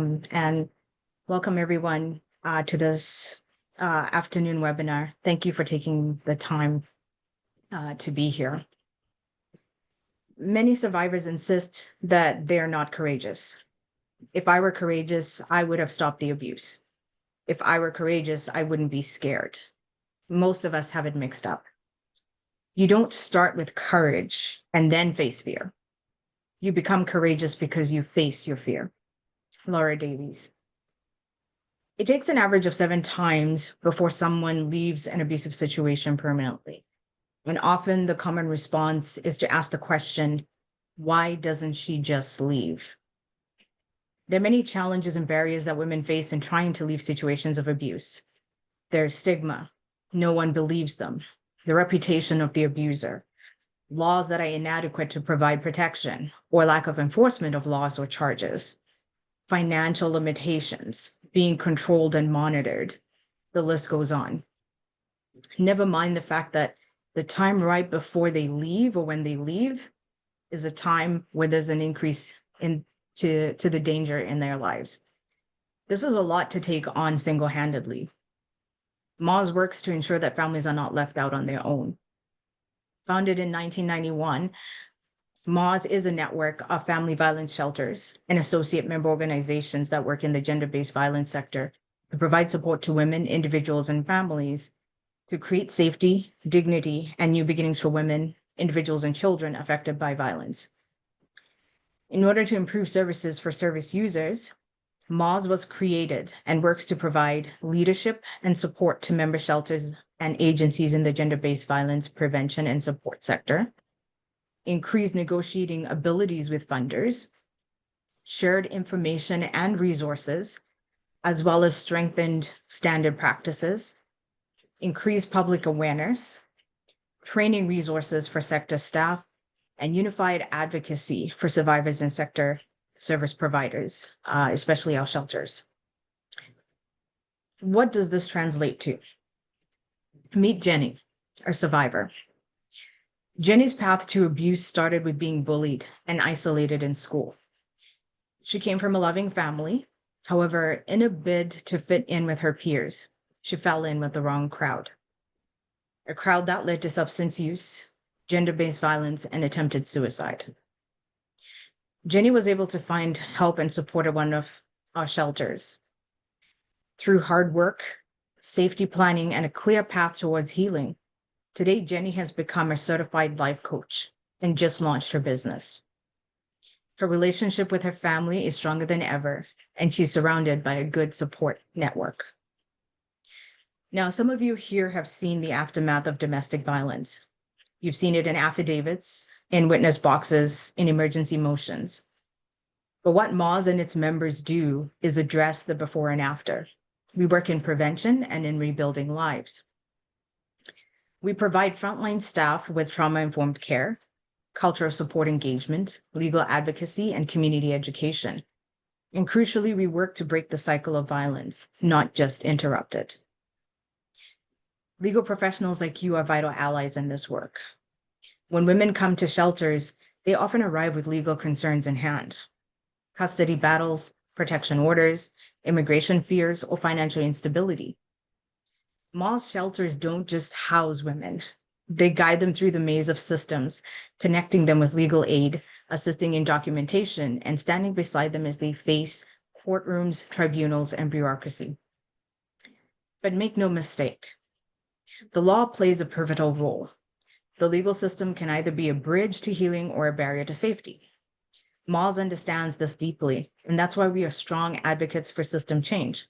And welcome everyone to this afternoon webinar. Thank you for taking the time to be here. Many survivors insist that they're not courageous. If I were courageous, I would have stopped the abuse. If I were courageous, I wouldn't be scared. Most of us have it mixed up. You don't start with courage and then face fear. You become courageous because you face your fear. Laura Davies. It takes an average of 7 times before someone leaves an abusive situation permanently. And often the common response is to ask the question, why doesn't she just leave? There are many challenges and barriers that women face in trying to leave situations of abuse. There's stigma. No one believes them. The reputation of the abuser. Laws that are inadequate to provide protection or lack of enforcement of laws or charges. Financial limitations, being controlled and monitored. The list goes on. Never mind the fact that the time right before they leave or when they leave is a time where there's an increase to the danger in their lives. This is a lot to take on single-handedly. MAWS works to ensure that families are not left out on their own. Founded in 1991, MAWS is a network of family violence shelters and associate member organizations that work in the gender-based violence sector to provide support to women, individuals, and families to create safety, dignity, and new beginnings for women, individuals, and children affected by violence. In order to improve services for service users, MAWS was created and works to provide leadership and support to member shelters and agencies in the gender-based violence prevention and support sector, increase negotiating abilities with funders, shared information and resources, as well as strengthened standard practices, increase public awareness, training resources for sector staff, and unified advocacy for survivors and sector service providers, especially our shelters. What does this translate to? Meet Jenny, a survivor. Jenny's path to abuse started with being bullied and isolated in school. She came from a loving family. However, in a bid to fit in with her peers, she fell in with the wrong crowd. A crowd that led to substance use, gender-based violence, and attempted suicide. Jenny was able to find help and support at one of our shelters. Through hard work, safety planning, and a clear path towards healing, today Jenny has become a certified life coach and just launched her business. Her relationship with her family is stronger than ever, and she's surrounded by a good support network. Now, some of you here have seen the aftermath of domestic violence. You've seen it in affidavits, in witness boxes, in emergency motions. But what MAWS and its members do is address the before and after. We work in prevention and in rebuilding lives. We provide frontline staff with trauma-informed care, cultural support engagement, legal advocacy, and community education. And crucially, we work to break the cycle of violence, not just interrupt it. Legal professionals like you are vital allies in this work. When women come to shelters, they often arrive with legal concerns in hand. Custody battles, protection orders, immigration fears, or financial instability. MAWS shelters don't just house women. They guide them through the maze of systems, connecting them with legal aid, assisting in documentation, and standing beside them as they face courtrooms, tribunals, and bureaucracy. But make no mistake, the law plays a pivotal role. The legal system can either be a bridge to healing or a barrier to safety. MAWS understands this deeply, and that's why we are strong advocates for system change.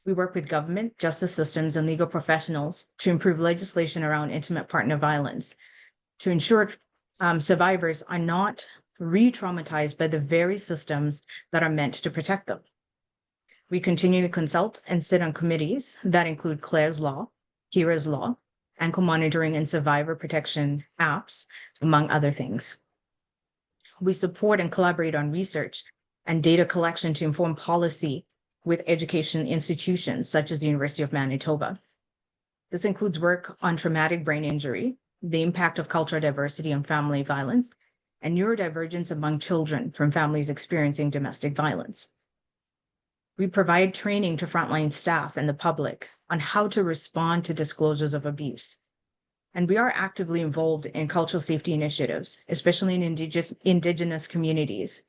We work with government, justice systems, and legal professionals to improve legislation around intimate partner violence, to ensure survivors are not re-traumatized by the very systems that are meant to protect them. We continue to consult and sit on committees that include CLEA's law, CLEA's law, ankle monitoring and survivor protection apps, among other things. We support and collaborate on research and data collection to inform policy with education institutions such as the University of Manitoba. This includes work on traumatic brain injury, the impact of cultural diversity on family violence, and neurodivergence among children from families experiencing domestic violence. We provide training to frontline staff and the public on how to respond to disclosures of abuse. And we are actively involved in cultural safety initiatives, especially in indigenous communities,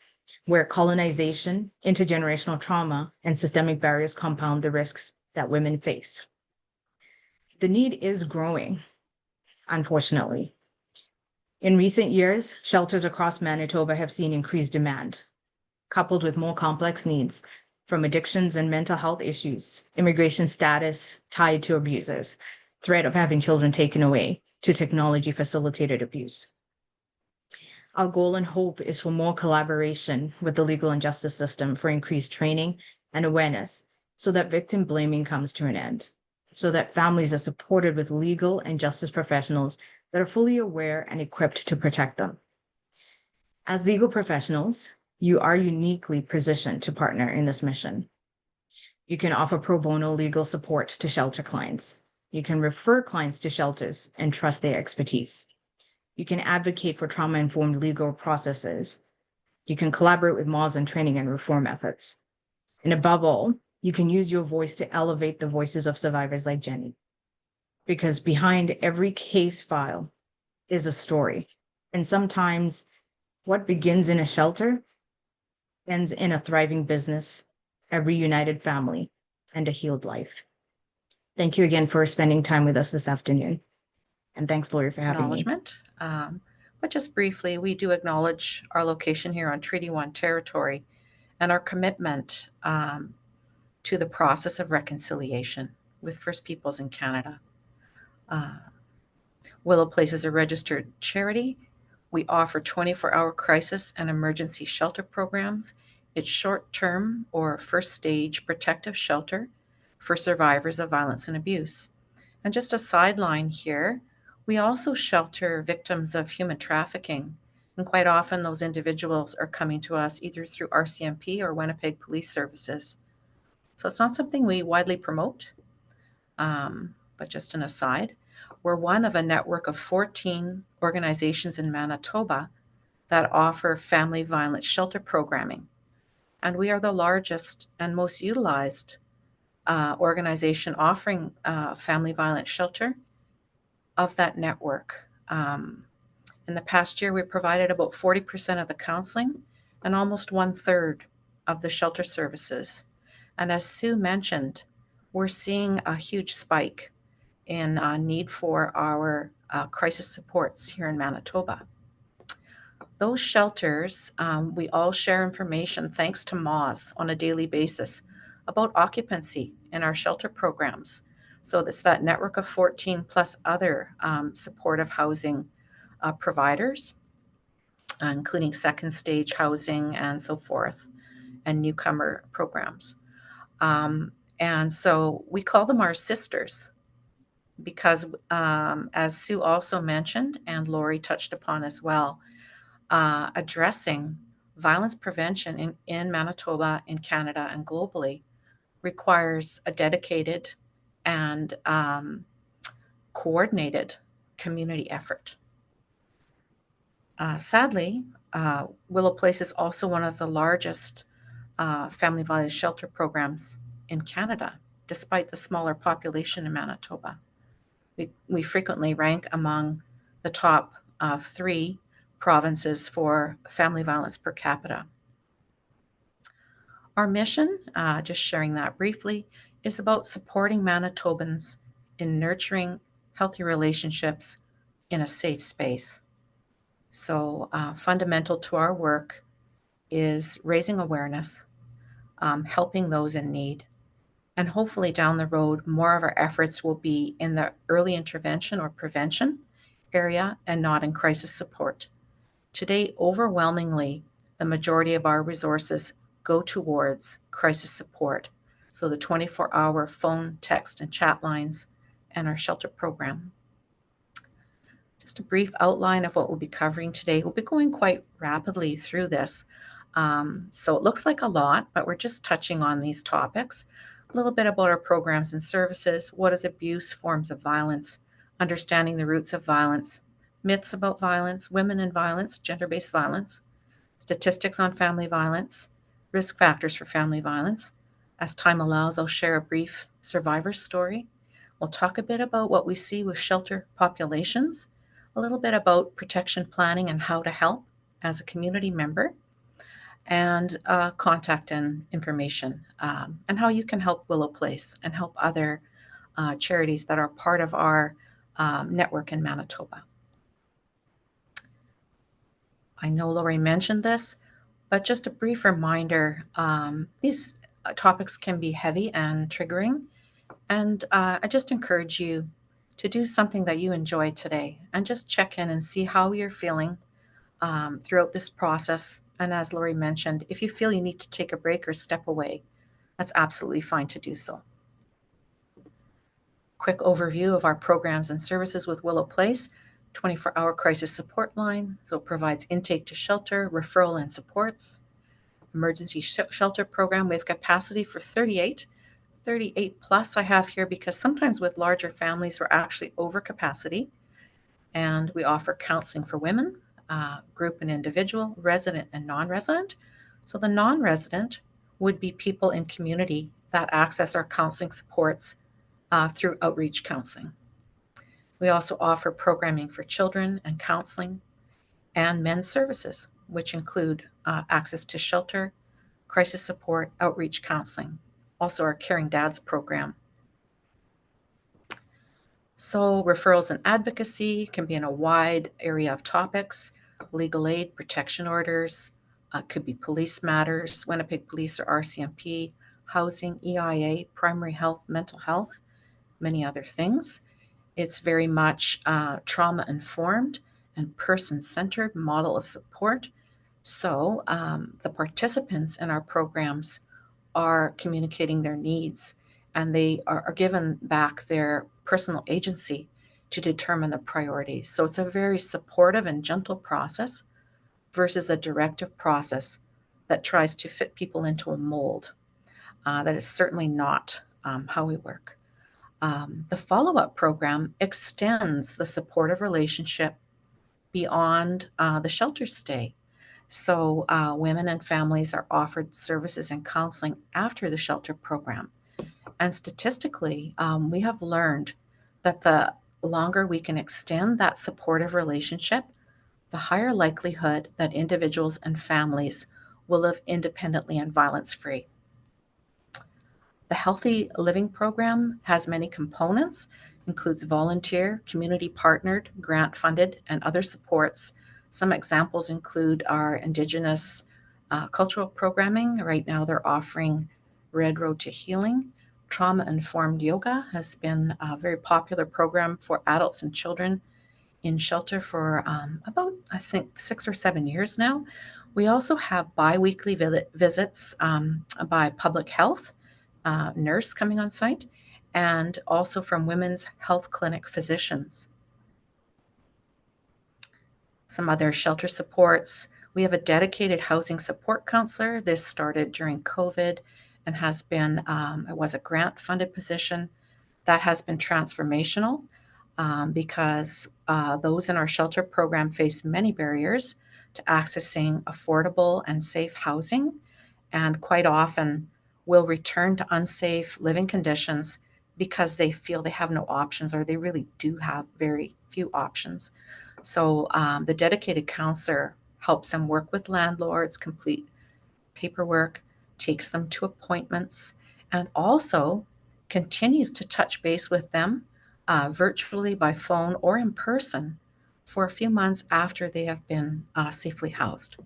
where colonization, intergenerational trauma, and systemic barriers compound the risks that women face. The need is growing, unfortunately. In recent years, shelters across Manitoba have seen increased demand, coupled with more complex needs from addictions and mental health issues, immigration status tied to abusers, threat of having children taken away, to technology-facilitated abuse. Our goal and hope is for more collaboration with the legal and justice system for increased training and awareness so that victim blaming comes to an end, so that families are supported with legal and justice professionals that are fully aware and equipped to protect them. As legal professionals, you are uniquely positioned to partner in this mission. You can offer pro bono legal support to shelter clients. You can refer clients to shelters and trust their expertise. You can advocate for trauma-informed legal processes. You can collaborate with MAWS on training and reform efforts. And above all, you can use your voice to elevate the voices of survivors like Jenny. Because behind every case file is a story. And sometimes what begins in a shelter ends in a thriving business, a reunited family, and a healed life. Thank you again for spending time with us this afternoon. And thanks, Lori, for having me. Acknowledgement. But just briefly, we do acknowledge our location here on Treaty 1 territory and our commitment to the process of reconciliation with First Peoples in Canada. Willow Place is a registered charity. We offer 24-hour crisis and emergency shelter programs. It's short-term or first-stage protective shelter for survivors of violence and abuse. And just a sideline here, we also shelter victims of human trafficking. And quite often those individuals are coming to us either through RCMP or Winnipeg Police Services. So it's not something we widely promote, but just an aside. We're one of a network of 14 organizations in Manitoba that offer family violence shelter programming. And we are the largest and most utilized organization offering family violence shelter of that network. In the past year, we provided about 40% of the counseling and almost 1/3 of the shelter services. And as Sue mentioned, we're seeing a huge spike in need for our crisis supports here in Manitoba. Those shelters, we all share information thanks to MAWS on a daily basis about occupancy in our shelter programs. So it's that network of 14 plus other supportive housing providers, including second stage housing and so forth, and newcomer programs. And so we call them our sisters because, as Sue also mentioned, and Lori touched upon as well, addressing violence prevention in Manitoba, in Canada, and globally requires a dedicated and coordinated community effort. Sadly, Willow Place is also one of the largest family violence shelter programs in Canada, despite the smaller population in Manitoba. We frequently rank among the top 3 provinces for family violence per capita. Our mission, just sharing that briefly, is about supporting Manitobans in nurturing healthy relationships in a safe space. So fundamental to our work is raising awareness, helping those in need, and hopefully down the road, more of our efforts will be in the early intervention or prevention area and not in crisis support. Today, overwhelmingly, the majority of our resources go towards crisis support. So the 24-hour phone, text, and chat lines and our shelter program. Just a brief outline of what we'll be covering today. We'll be going quite rapidly through this. So it looks like a lot, but we're just touching on these topics. A little bit about our programs and services. What is abuse, forms of violence, understanding the roots of violence, myths about violence, women in violence, gender-based violence, statistics on family violence, risk factors for family violence, As time allows, I'll share a brief survivor story. We'll talk a bit about what we see with shelter populations, a little bit about protection planning and how to help as a community member, and contact and information, and how you can help Willow Place and help other charities that are part of our network in Manitoba. I know Lori mentioned this, but just a brief reminder, these topics can be heavy and triggering, and I just encourage you to do something that you enjoy today and just check in and see how you're feeling throughout this process. And as Lori mentioned, if you feel you need to take a break or step away, that's absolutely fine to do so. Quick overview of our programs and services with Willow Place: 24-hour crisis support line. So it provides intake to shelter, referral and supports. Emergency shelter program, we have capacity for 38 plus I have here because sometimes with larger families we're actually over capacity. And we offer counseling for women, group and individual, resident and non-resident. So the non-resident would be people in community that access our counseling supports through outreach counseling. We also offer programming for children and counseling and men's services, which include access to shelter, crisis support, outreach counseling. Also our Caring Dads program. So referrals and advocacy can be in a wide area of topics: legal aid, protection orders, could be police matters, Winnipeg Police or RCMP, housing, EIA, primary health, mental health, many other things. It's very much trauma-informed and person-centered model of support. So the participants in our programs are communicating their needs, and they are given back their personal agency to determine the priorities. So it's a very supportive and gentle process versus a directive process that tries to fit people into a mold. That is certainly not how we work. The follow-up program extends the supportive relationship beyond the shelter stay. So women and families are offered services and counseling after the shelter program. And statistically, we have learned that the longer we can extend that supportive relationship, the higher likelihood that individuals and families will live independently and violence-free. The Healthy Living Program has many components, includes volunteer, community partnered, grant funded, and other supports. Some examples include our Indigenous cultural programming. Right now they're offering Red Road to Healing. Trauma-informed yoga has been a very popular program for adults and children in shelter for about, I think, 6 or 7 years now. We also have bi-weekly visits by public health nurse coming on site, and also from women's health clinic physicians. Some other shelter supports: we have a dedicated housing support counselor. This started during COVID and has been, it was a grant funded position that has been transformational because those in our shelter program face many barriers to accessing affordable and safe housing, and quite often will return to unsafe living conditions because they feel they have no options, or they really do have very few options. So the dedicated counselor helps them work with landlords, complete paperwork, takes them to appointments, and also continues to touch base with them virtually, by phone, or in person for a few months after they have been safely housed.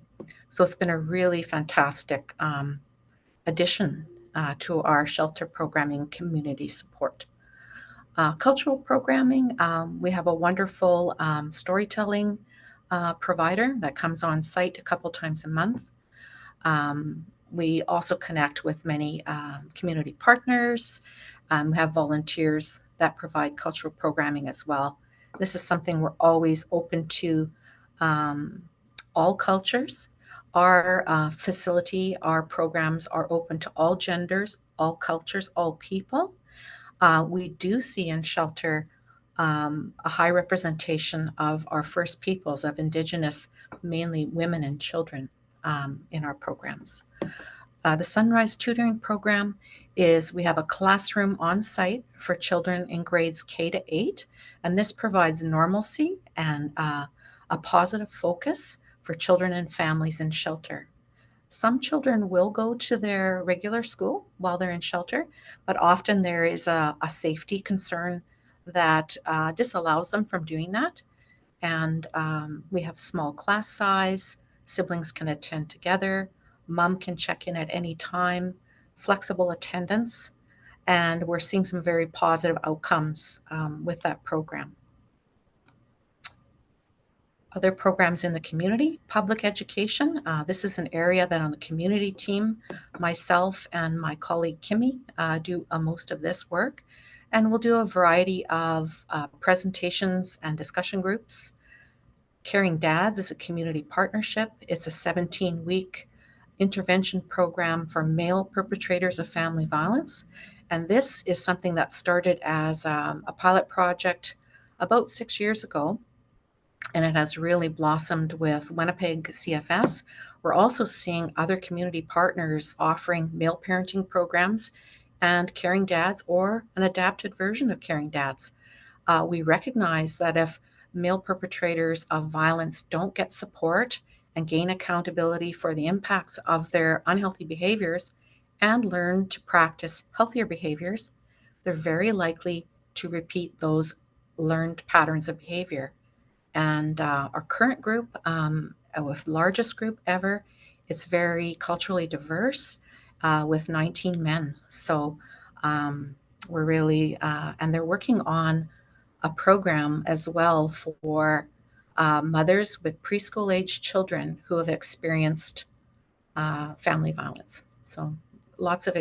So it's been a really fantastic addition to our shelter programming community support. Cultural programming, we have a wonderful storytelling provider that comes on site a couple times a month. We also connect with many community partners. We have volunteers that provide cultural programming as well. This is something we're always open to, all cultures. Our facility, our programs are open to all genders, all cultures, all people. We do see in shelter a high representation of our First Peoples, of Indigenous, mainly women and children in our programs. The Sunrise Tutoring Program is we have a classroom on site for children in grades K to 8, and this provides normalcy and a positive focus for children and families in shelter. Some children will go to their regular school while they're in shelter, but often there is a safety concern that disallows them from doing that. And we have small class size, siblings can attend together, mom can check in at any time, flexible attendance, and we're seeing some very positive outcomes with that program. Other programs in the community, public education. This is an area that on the community team, myself and my colleague Kimmy do most of this work. And we'll do a variety of presentations and discussion groups. Caring Dads is a community partnership. It's a 17-week intervention program for male perpetrators of family violence. And this is something that started as a pilot project about 6 years ago, and it has really blossomed with Winnipeg CFS. We're also seeing other community partners offering male parenting programs and Caring Dads or an adapted version of Caring Dads. We recognize that if male perpetrators of violence don't get support and gain accountability for the impacts of their unhealthy behaviors and learn to practice healthier behaviors, they're very likely to repeat those learned patterns of behavior. And our current group, with largest group ever, it's very culturally diverse with 19 men. So we're really, and they're working on a program as well for mothers with preschool age children who have experienced family violence. So lots of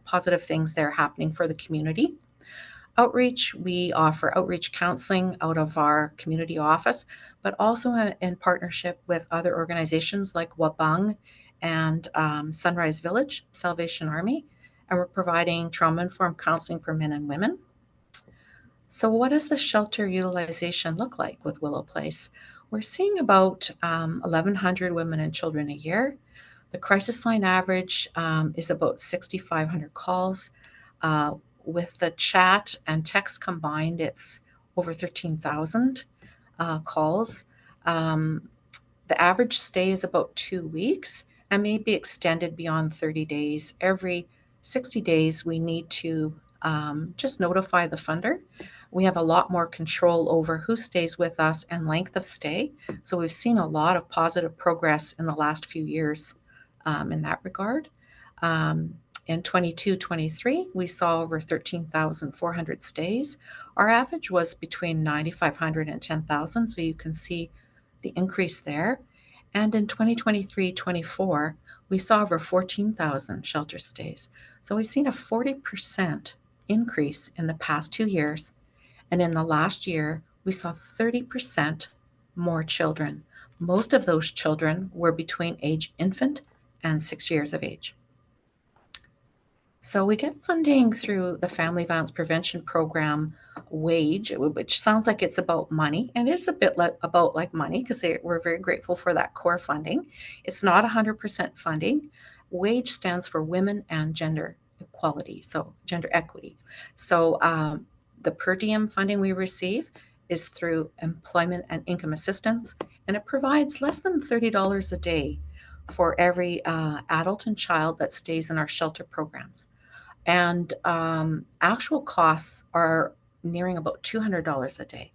positive things there happening for the community. Outreach, we offer outreach counseling out of our community office, but also in partnership with other organizations like Wabung and Sunrise Village, Salvation Army, and we're providing trauma-informed counseling for men and women. So what does the shelter utilization look like with Willow Place? We're seeing about 1,100 women and children a year. The crisis line average is about 6,500 calls. With the chat and text combined, it's over 13,000 calls. The average stay is about 2 weeks and may be extended beyond 30 days. Every 60 days, we need to just notify the funder. We have a lot more control over who stays with us and length of stay. So we've seen a lot of positive progress in the last few years in that regard. In 22-23, we saw over 13,400 stays. Our average was between 9,500 and 10,000, so you can see the increase there. And in 2023-24, we saw over 14,000 shelter stays. So we've seen a 40% increase in the past 2 years. And in the last year, we saw 30% more children. Most of those children were between age infant and 6 years of age. So we get funding through the Family Violence Prevention Program wage, which sounds like it's about money, and it is a bit about like money because we're very grateful for that core funding. It's not 100% funding. Wage stands for women and gender equality, so gender equity. So the per diem funding we receive is through employment and income assistance, and it provides less than $30 a day for every adult and child that stays in our shelter programs. And actual costs are nearing about $200 a day.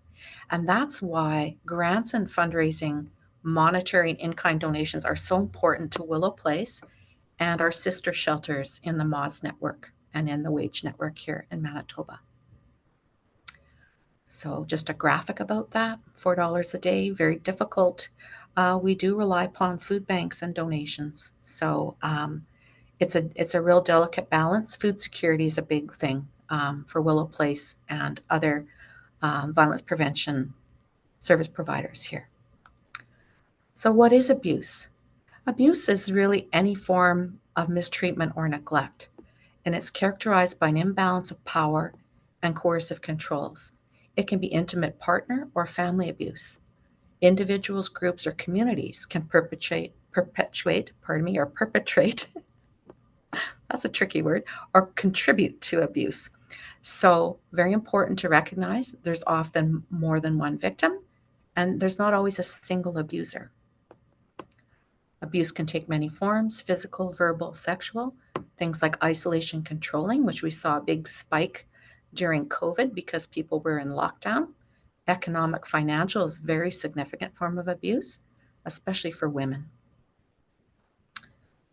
And that's why grants and fundraising, monetary and in-kind donations are so important to Willow Place and our sister shelters in the MOZ network and in the wage network here in Manitoba. So just a graphic about that, $4 a day, very difficult. We do rely upon food banks and donations. So it's a real delicate balance. Food security is a big thing for Willow Place and other violence prevention service providers here. So what is abuse? Abuse is really any form of mistreatment or neglect, and it's characterized by an imbalance of power and coercive controls. It can be intimate partner or family abuse. Individuals, groups, or communities can perpetrate that's a tricky word, or contribute to abuse. So, very important to recognize there's often more than one victim, and there's not always a single abuser. Abuse can take many forms: physical, verbal, sexual. Things like isolation controlling, which we saw a big spike during COVID because people were in lockdown. Economic, financial is a very significant form of abuse, especially for women.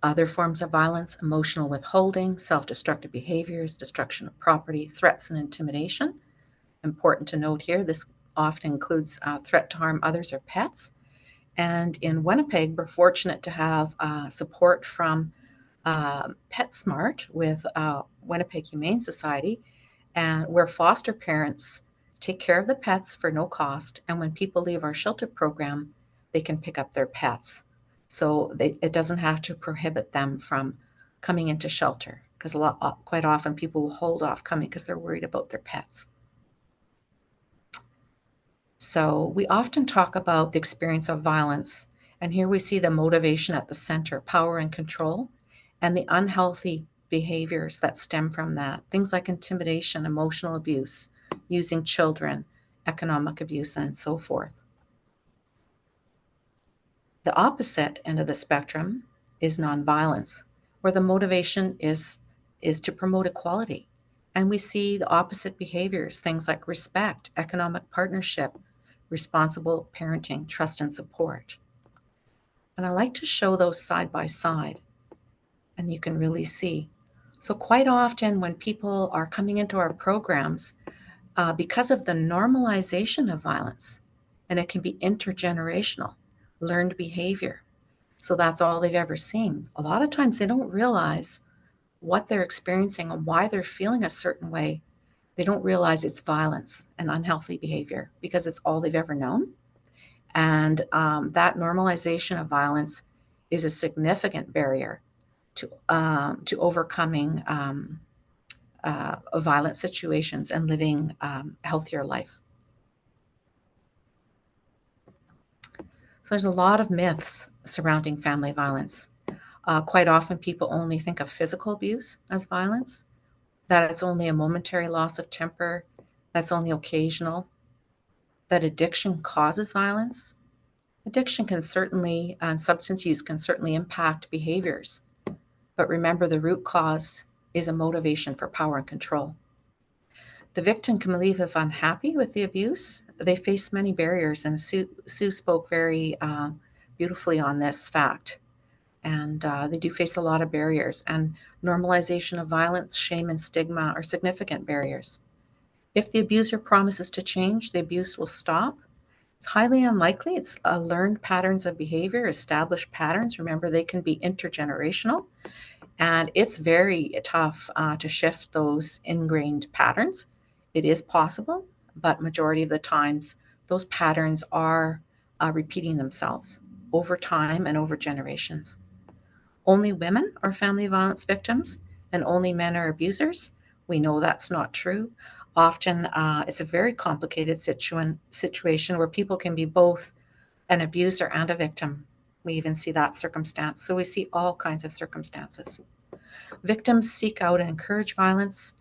Other forms of violence: emotional withholding, self destructive behaviors, destruction of property, threats, and intimidation. Important to note here, this often includes threat to harm others or pets. And in Winnipeg, we're fortunate to have support from PetSmart with Winnipeg Humane Society, and where foster parents take care of the pets for no cost. And when people leave our shelter program, they can pick up their pets. So it doesn't have to prohibit them from coming into shelter, because quite often people will hold off coming because they're worried about their pets. So we often talk about the experience of violence, and here we see the motivation at the center: power and control, and the unhealthy behaviors that stem from that. Things like intimidation, emotional abuse, using children, economic abuse, and so forth. The opposite end of the spectrum is nonviolence, where the motivation is to promote equality. And we see the opposite behaviors, things like respect, economic partnership, responsible parenting, trust, and support. And I like to show those side by side, and you can really see. So, quite often, when people are coming into our programs, because of the normalization of violence, and it can be intergenerational, learned behavior. So, that's all they've ever seen. A lot of times, they don't realize what they're experiencing and why they're feeling a certain way. They don't realize it's violence and unhealthy behavior because it's all they've ever known. And that normalization of violence is a significant barrier to overcoming violent situations and living healthier life. So there's a lot of myths surrounding family violence. Quite often, people only think of physical abuse as violence, that it's only a momentary loss of temper, that's only occasional, that addiction causes violence. Addiction can certainly, and substance use can certainly impact behaviors. But remember, the root cause is a motivation for power and control. The victim can leave if unhappy with the abuse. They face many barriers, and Sue spoke very beautifully on this fact. And they do face a lot of barriers, and normalization of violence, shame, and stigma are significant barriers. If the abuser promises to change, the abuse will stop. It's highly unlikely. It's learned patterns of behavior, established patterns. Remember, they can be intergenerational, and it's very tough to shift those ingrained patterns. It is possible, but majority of the times, those patterns are repeating themselves over time and over generations. Only women are family violence victims and only men are abusers. We know that's not true. Often it's a very complicated situation where people can be both an abuser and a victim. We even see that circumstance. So we see all kinds of circumstances. Victims seek out and encourage violence.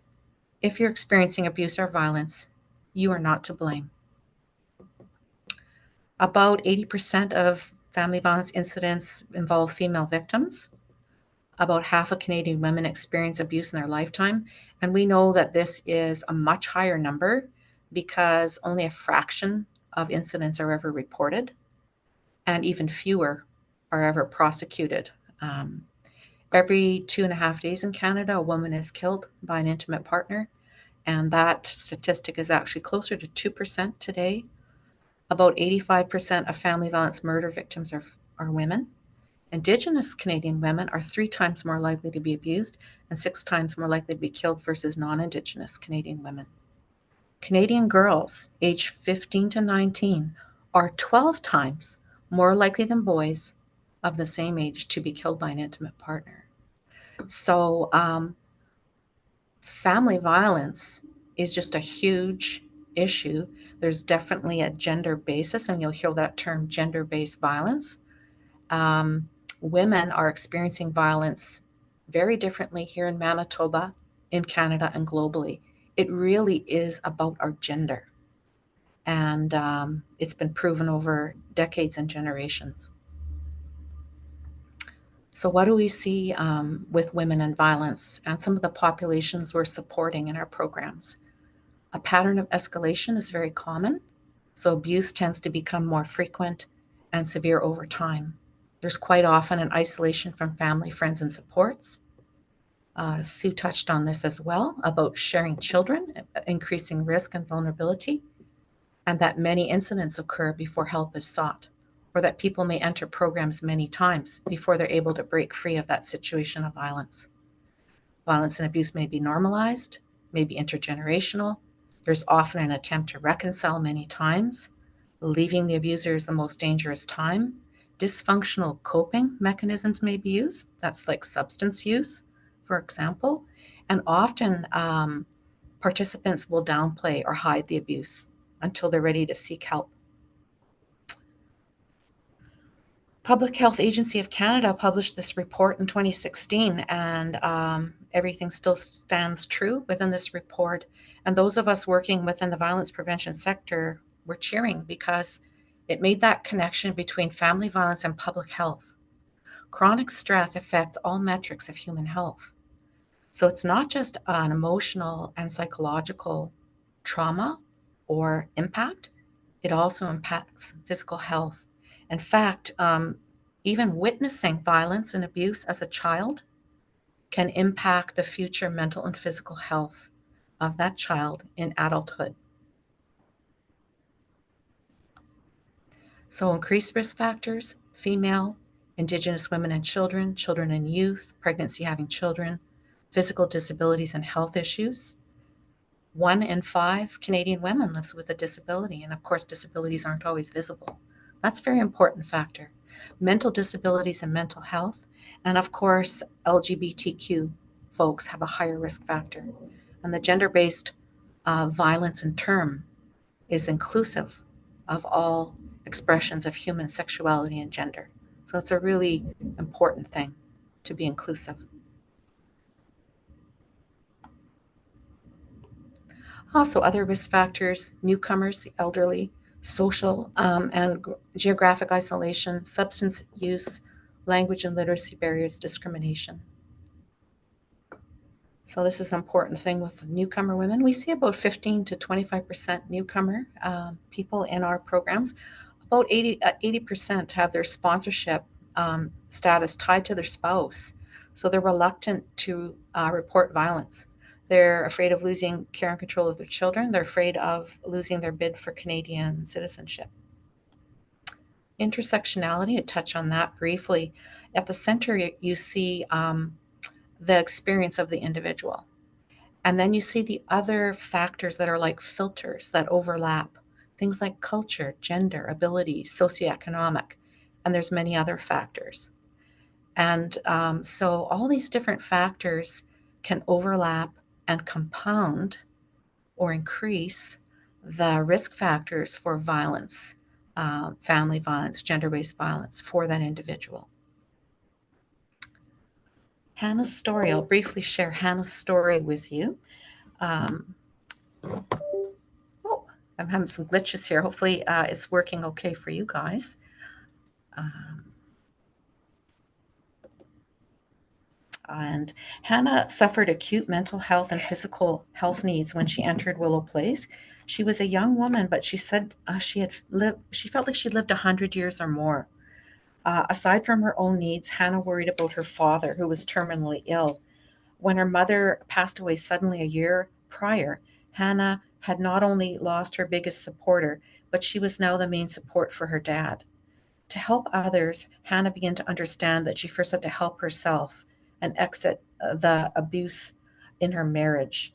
If you're experiencing abuse or violence, you are not to blame. About 80% of family violence incidents involve female victims. About half of Canadian women experience abuse in their lifetime. And we know that this is a much higher number because only a fraction of incidents are ever reported, and even fewer are ever prosecuted. Every 2.5 days in Canada, a woman is killed by an intimate partner, and that statistic is actually closer to 2% today. About 85% of family violence murder victims are women. Indigenous Canadian women are 3 times more likely to be abused and 6 times more likely to be killed versus non-Indigenous Canadian women. Canadian girls aged 15 to 19 are 12 times more likely than boys of the same age to be killed by an intimate partner. So family violence is just a huge issue. There's definitely a gender basis, and you'll hear that term, gender-based violence. Women are experiencing violence very differently here in Manitoba, in Canada, and globally. It really is about our gender. And it's been proven over decades and generations. So, what do we see with women and violence and some of the populations we're supporting in our programs? A pattern of escalation is very common. So, abuse tends to become more frequent and severe over time. There's quite often an isolation from family, friends, and supports. Sue touched on this as well about sharing children, increasing risk and vulnerability, and that many incidents occur before help is sought, or that people may enter programs many times before they're able to break free of that situation of violence. Violence and abuse may be normalized, may be intergenerational. There's often an attempt to reconcile many times. Leaving the abuser is the most dangerous time. Dysfunctional coping mechanisms may be used. That's like substance use, for example. And often participants will downplay or hide the abuse until they're ready to seek help. Public Health Agency of Canada published this report in 2016, and everything still stands true within this report. And those of us working within the violence prevention sector were cheering because it made that connection between family violence and public health. Chronic stress affects all metrics of human health. So it's not just an emotional and psychological trauma or impact, it also impacts physical health. In fact, even witnessing violence and abuse as a child can impact the future mental and physical health of that child in adulthood. So, increased risk factors: female, Indigenous women and children, children and youth, pregnancy having children, physical disabilities and health issues. 1 in 5 Canadian women lives with a disability, and of course, disabilities aren't always visible. That's a very important factor. Mental disabilities and mental health, and of course, LGBTQ folks have a higher risk factor. And the gender based violence and term is inclusive of all expressions of human sexuality and gender. So it's a really important thing to be inclusive. Also, other risk factors: newcomers, the elderly, social and geographic isolation, substance use, language and literacy barriers, discrimination. So this is an important thing with newcomer women. We see about 15 to 25% newcomer people in our programs. About 80% have their sponsorship status tied to their spouse. So they're reluctant to report violence. They're afraid of losing care and control of their children. They're afraid of losing their bid for Canadian citizenship. Intersectionality, I touch on that briefly. At the center, you see the experience of the individual. And then you see the other factors that are like filters that overlap, things like culture, gender, ability, socioeconomic, and there's many other factors. And so all these different factors can overlap and compound or increase the risk factors for violence, family violence, gender-based violence for that individual. Hannah's story, I'll briefly share Hannah's story with you. Um, oh, I'm having some glitches here. Hopefully it's working okay for you guys. And Hannah suffered acute mental health and physical health needs when she entered Willow Place. She was a young woman, but she said she felt like she lived 100 years or more. Aside from her own needs, Hannah worried about her father, who was terminally ill. When her mother passed away suddenly a year prior, Hannah had not only lost her biggest supporter, but she was now the main support for her dad. To help others, Hannah began to understand that she first had to help herself and exit the abuse in her marriage.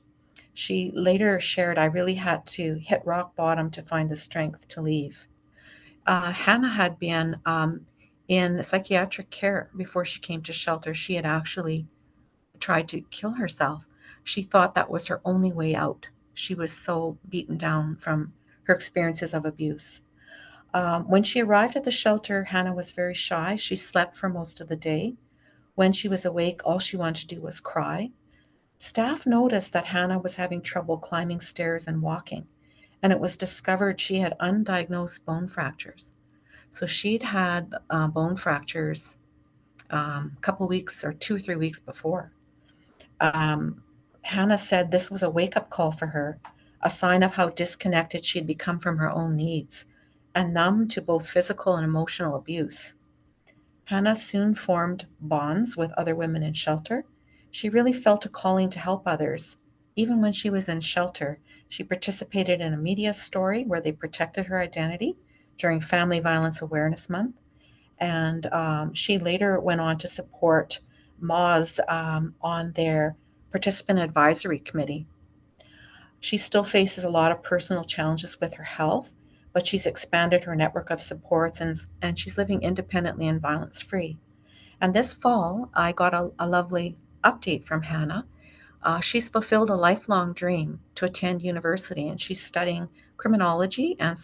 She later shared, "I really had to hit rock bottom to find the strength to leave." Hannah had been in psychiatric care before she came to shelter. She had actually tried to kill herself. She thought that was her only way out. She was so beaten down from her experiences of abuse. When she arrived at the shelter, Hannah was very shy. She slept for most of the day. When she was awake, all she wanted to do was cry. Staff noticed that Hannah was having trouble climbing stairs and walking, and it was discovered she had undiagnosed bone fractures. So she'd had bone fractures a couple weeks or 2 or 3 weeks before. Um, Hannah said this was a wake up call for her, a sign of how disconnected she'd become from her own needs and numb to both physical and emotional abuse. Hannah soon formed bonds with other women in shelter. She really felt a calling to help others. Even when she was in shelter, she participated in a media story where they protected her identity during Family Violence Awareness Month. And she later went on to support Moz on their participant advisory committee. She still faces a lot of personal challenges with her health, but she's expanded her network of supports and she's living independently and violence free. And this fall, I got a lovely update from Hannah. She's fulfilled a lifelong dream to attend university, and she's studying criminology and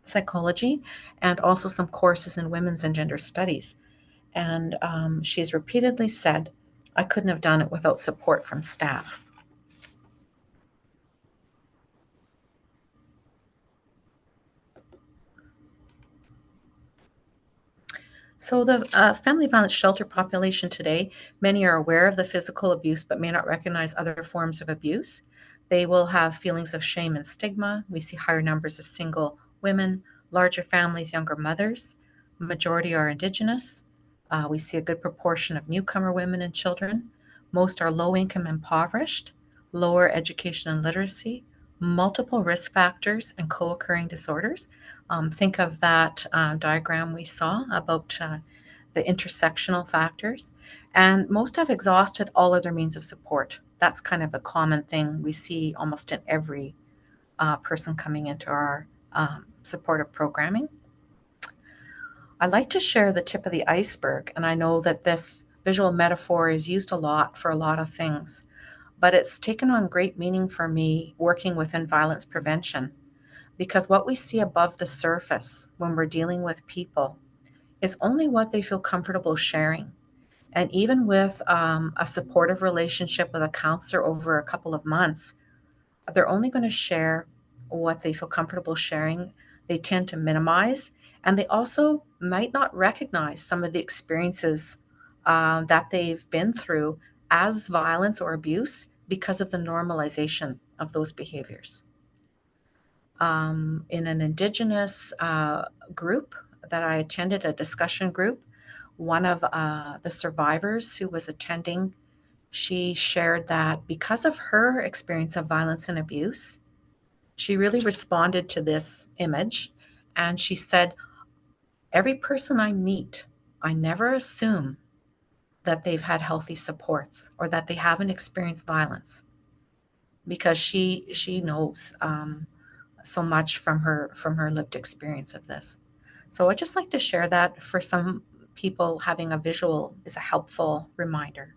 psychology, and also some courses in women's and gender studies. And she's repeatedly said, I couldn't have done it without support from staff. So, the family violence shelter population today, many are aware of the physical abuse but may not recognize other forms of abuse. They will have feelings of shame and stigma. We see higher numbers of single women, larger families, younger mothers. Majority are Indigenous. We see a good proportion of newcomer women and children. Most are low income, impoverished, lower education and literacy, multiple risk factors, and co occurring disorders. Think of that diagram we saw about the intersectional factors. And most have exhausted all other means of support. That's kind of the common thing we see almost in every person coming into our supportive programming. I like to share the tip of the iceberg, and I know that this visual metaphor is used a lot for a lot of things, but it's taken on great meaning for me working within violence prevention because what we see above the surface when we're dealing with people is only what they feel comfortable sharing. And even with a supportive relationship with a counselor over a couple of months, they're only going to share what they feel comfortable sharing. They tend to minimize, and they also might not recognize some of the experiences that they've been through as violence or abuse because of the normalization of those behaviors. In an Indigenous group that I attended, a discussion group, one of the survivors who was attending, she shared that because of her experience of violence and abuse, she really responded to this image. And she said, every person I meet, I never assume that they've had healthy supports or that they haven't experienced violence because she knows so much from her lived experience of this. So I just like to share that for some people having a visual is a helpful reminder.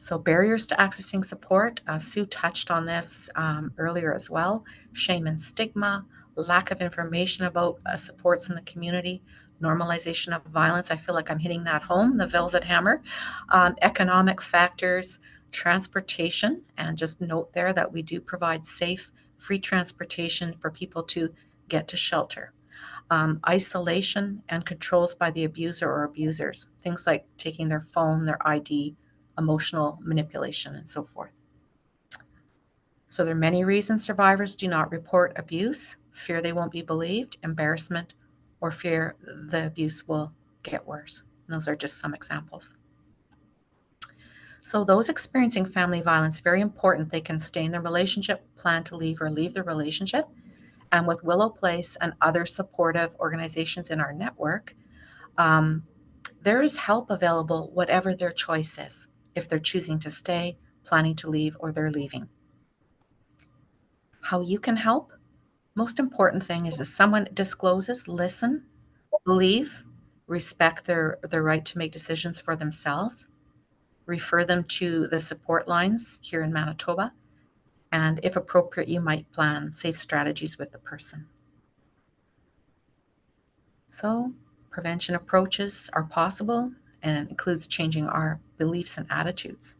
So barriers to accessing support, Sue touched on this earlier as well. Shame and stigma, lack of information about supports in the community, normalization of violence. I feel like I'm hitting that home, the velvet hammer. Economic factors, transportation, and just note there that we do provide safe, free transportation for people to get to shelter. Isolation and controls by the abuser or abusers, things like taking their phone, their ID, emotional manipulation, and so forth. So there are many reasons survivors do not report abuse: fear they won't be believed, embarrassment, or fear the abuse will get worse. And those are just some examples. So those experiencing family violence, very important, they can stay in the relationship, plan to leave or leave the relationship. And with Willow Place and other supportive organizations in our network, um, there is help available, whatever their choice is, if they're choosing to stay, planning to leave, or they're leaving. How you can help? Most important thing is if someone discloses, listen, believe, respect their right to make decisions for themselves, refer them to the support lines here in Manitoba, and if appropriate, you might plan safe strategies with the person. So, prevention approaches are possible, and it includes changing our beliefs and attitudes.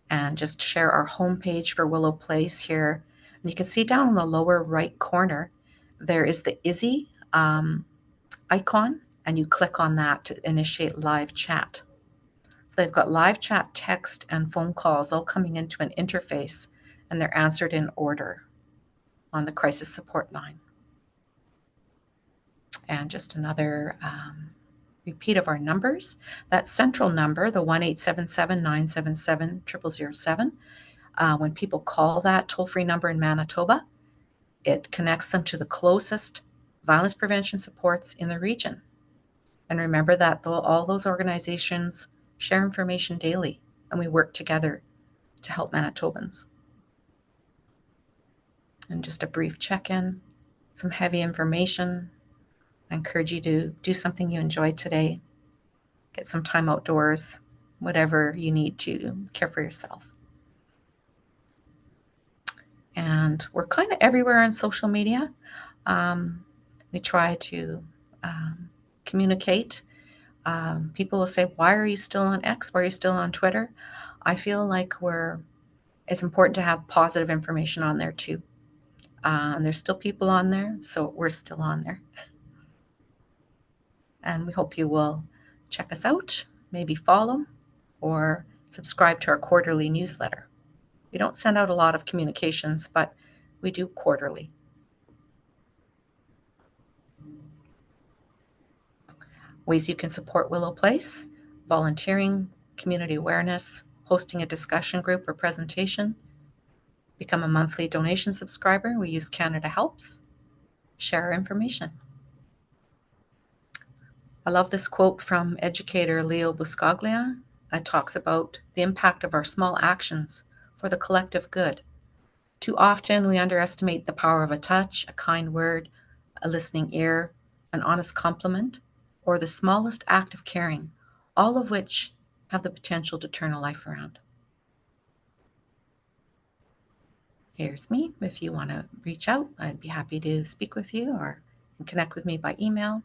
And just share our homepage for Willow Place here. And you can see down in the lower right corner, there is the Izzy icon, and you click on that to initiate live chat. So they've got live chat, text, and phone calls all coming into an interface, and they're answered in order on the crisis support line. And just another repeat of our numbers. That central number, the 1-877-977-0007, when people call that toll-free number in Manitoba, it connects them to the closest violence prevention supports in the region. And remember that all those organizations share information daily, and we work together to help Manitobans. And just a brief check-in, some heavy information. I encourage you to do something you enjoyed today. Get some time outdoors, whatever you need to care for yourself. And we're kind of everywhere on social media. We try to communicate. People will say, why are you still on X? Why are you still on Twitter? I feel like it's important to have positive information on there too. And there's still people on there, so we're still on there. And we hope you will check us out, maybe follow or subscribe to our quarterly newsletter. We don't send out a lot of communications, but we do quarterly. Ways you can support Willow Place: volunteering, community awareness, hosting a discussion group or presentation, become a monthly donation subscriber. We use Canada Helps. Share our information. I love this quote from educator Leo Buscaglia. It talks about the impact of our small actions for the collective good. Too often we underestimate the power of a touch, a kind word, a listening ear, an honest compliment, or the smallest act of caring, all of which have the potential to turn a life around. Here's me. If you want to reach out, I'd be happy to speak with you or connect with me by email.